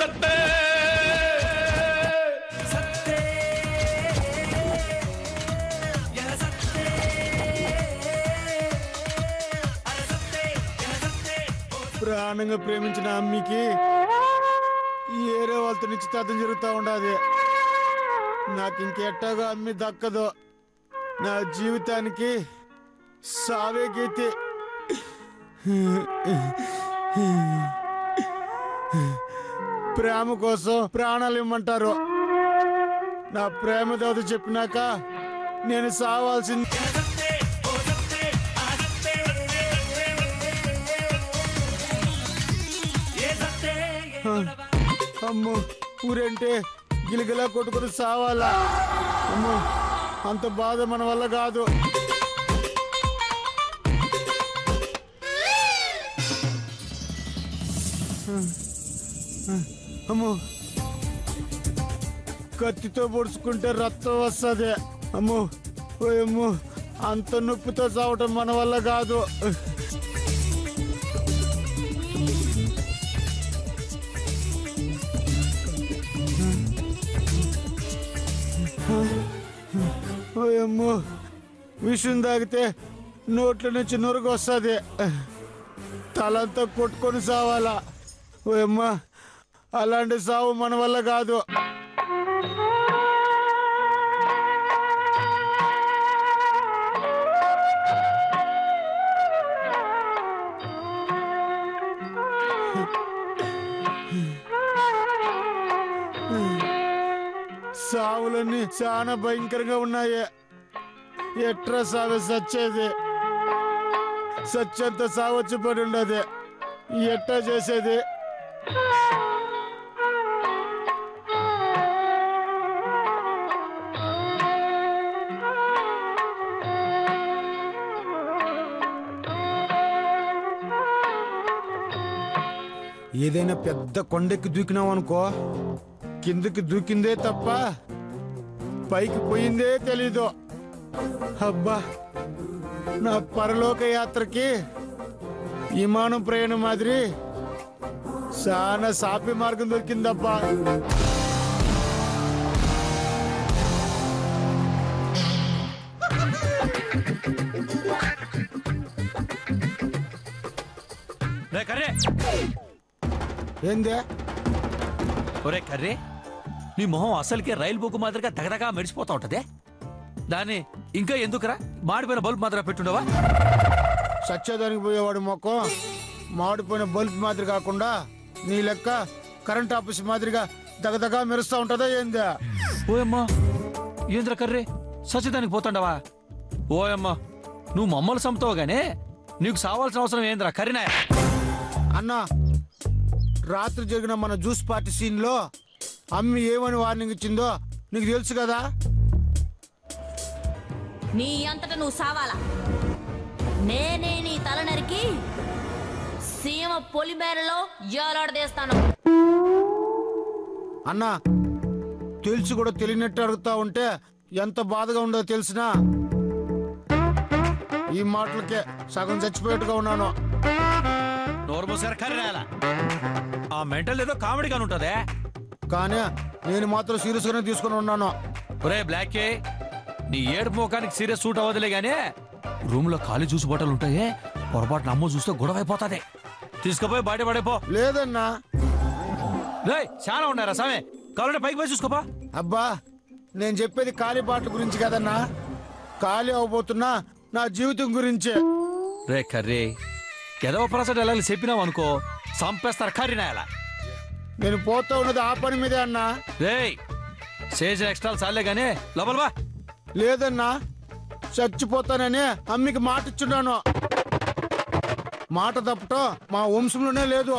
సత్తే ప్రాణంగా ప్రేమించిన అమ్మికి ఏరే వాళ్ళతో నిశ్చితార్థం జరుగుతూ ఉండదు. నాకు ఇంకెట్టాగా అమ్మి దక్కదు. నా జీవితానికి సావే గీతి. ప్రేమ కోసం ప్రాణాలు ఇమ్మంటారు. నా ప్రేమ దేవత చెప్పినాక నేను సావాల్సింది. అమ్మో, ఊరంటే గిలిగిలా కొట్టుకుని సావాలా? అమ్మో, అంత బాధ మన వల్ల కాదు. అమ్మో, కత్తితో పొడుచుకుంటే రక్తం వస్తుంది. అమ్మో ఓయమ్మో, అంత నొప్పితో చావటం మన వల్ల కాదు. ఓయమ్మో, విషం తాగితే నోట్ల నుంచి నురుగు వస్తుంది. తలంతా కొట్టుకొని సావాలా? ఓయమ్మ, అలాంటి సావు మన వల్ల కాదు. సావులన్నీ చాలా భయంకరంగా ఉన్నాయి. ఎట్రా సావే సచ్చేది? సత్యంత సావచ్చు పడి ఉండదు. ఎట్టా చేసేది? ఏదైనా పెద్ద కొండెక్కి దూకినావు అనుకో, కిందకి దూకిందే తప్ప పైకి పోయిందే తెలీదు. అబ్బా, నా పరలోక యాత్రకి విమానం ప్రయాణం మాదిరి చాలా సాపి మార్గం దొరికిందబ్బా. ఏందే ఒరే కర్రే, నీ మొహం అసలుకే రైలు బుక్ మాదిరిగా దగదగా మెరిసిపోతా ఉంటదే. దాన్ని ఇంకా ఎందుకురా మాడిపోయిన బల్బ్ మాత్రం పెట్టుండవా? సచ్చేదానికి పోయేవాడు మొక్కం మాడిపోయిన బల్బ్ మాదిరి కాకుండా నీ లెక్క కరెంట్ ఆఫీస్ మాదిరిగా దగదగా మెరుస్తా ఉంటదా ఏందా? ఓయమ్మా, ఏంద్ర కర్రే సచ్చేదానికి పోతాండవా? ఓయమ్మా, నువ్వు మమ్మల్ని చంపుతావు గానే నీకు సావాల్సిన అవసరం ఏంద్రా కరీనా? అన్నా, రాత్రి జరిగిన మన జ్యూస్ పార్టీ సీన్ లో అమ్మి ఏమని వార్నింగ్ ఇచ్చిందో నీకు తెలుసు కదా? నీ అంతటా నువ్వు సావాలా? నేనే నీ తల నరికి సీమ పొలిమేరలో ఏలాడదీస్తాను. అన్నా, తెలిసి కూడా తెలియనట్టు అడుగుతా ఉంటే ఎంత బాధగా ఉండదో తెలిసినా ఈ మాటలకే సగం చచ్చిపోయేట్టుగా ఉన్నాను. ఆ మెంటల్ ఏదో కామెడీగానే ఉంటదే, కానీ నేను మాత్రం సీరియస్ గానే తీసుకుని ఉన్నాను. ఒరే బ్లాకే, నీ ఏడు మోకానికి సీరియస్ సూట్ అవ్వదులే గానీ రూమ్ లో ఖాళీ జ్యూస్ బాటలు ఉంటాయే, పొరపాటున అమ్మ చూస్తే గొడవ అయిపోతాది. తీసుకుపోయి బయట పడైపో. లేదన్నా. రేయ్, చాలా ఉన్నారా సామే, కావాలంటే పైకి పోయి చూసుకోపా. అబ్బా, నేను చెప్పేది ఖాళీ బాటల గురించి కదన్నా, ఖాళీ అవబోతున్నా నా జీవితం గురించే. రే కర్రీ, ఎదవ ప్రసడ్ ఎలా చెప్పినావు అనుకో చంపేస్తారు కర్రీనా. ఎలా నేను పోతా ఉన్నది ఆ పని మీదే అన్నా. రేయ్, చేసిన ఎక్స్ట్రాలు చాలే గానీ లోపల బా. లేదన్నా, చచ్చిపోతానని అమ్మికి మాట ఇచ్చున్నాను. మాట తప్పటం మా వంశంలోనే లేదు.